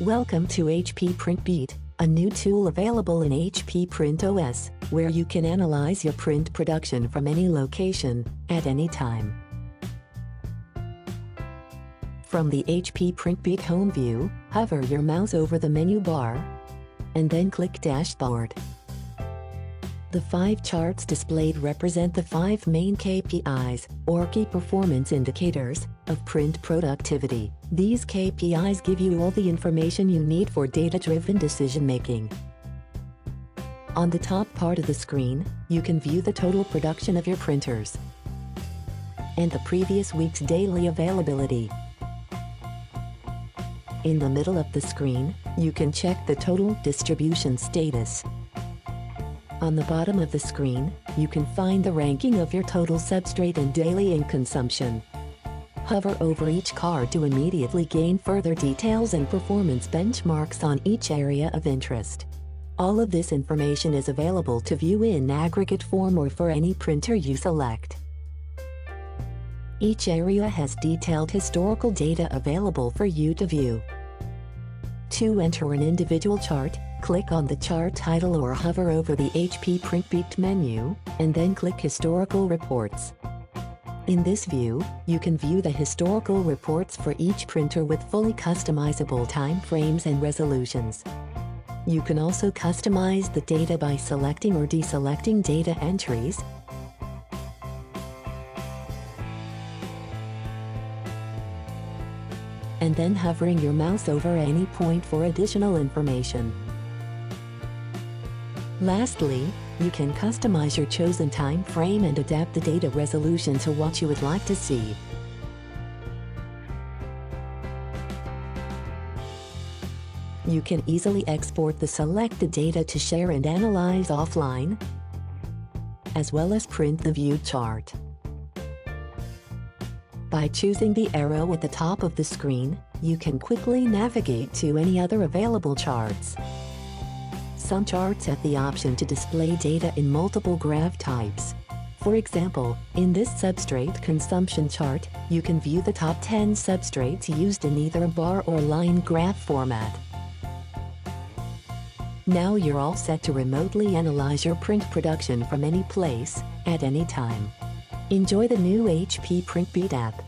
Welcome to HP PrintBeat, a new tool available in HP PrintOS, where you can analyze your print production from any location, at any time. From the HP PrintBeat home view, hover your mouse over the menu bar, and then click Dashboard. The 5 charts displayed represent the 5 main KPIs, or key performance indicators, of print productivity. These KPIs give you all the information you need for data-driven decision-making. On the top part of the screen, you can view the total production of your printers and the previous week's daily availability. In the middle of the screen, you can check the total distribution status. On the bottom of the screen, you can find the ranking of your total substrate and daily ink consumption. Hover over each card to immediately gain further details and performance benchmarks on each area of interest. All of this information is available to view in aggregate form or for any printer you select. Each area has detailed historical data available for you to view. To enter an individual chart, click on the chart title or hover over the HP PrintBeat menu, and then click Historical Reports. In this view, you can view the historical reports for each printer with fully customizable time frames and resolutions. You can also customize the data by selecting or deselecting data entries, and then hovering your mouse over any point for additional information. Lastly, you can customize your chosen time frame and adapt the data resolution to what you would like to see. You can easily export the selected data to share and analyze offline, as well as print the viewed chart. By choosing the arrow at the top of the screen, you can quickly navigate to any other available charts. Some charts have the option to display data in multiple graph types. For example, in this substrate consumption chart, you can view the top 10 substrates used in either a bar or line graph format. Now you're all set to remotely analyze your print production from any place, at any time. Enjoy the new HP PrintBeat app.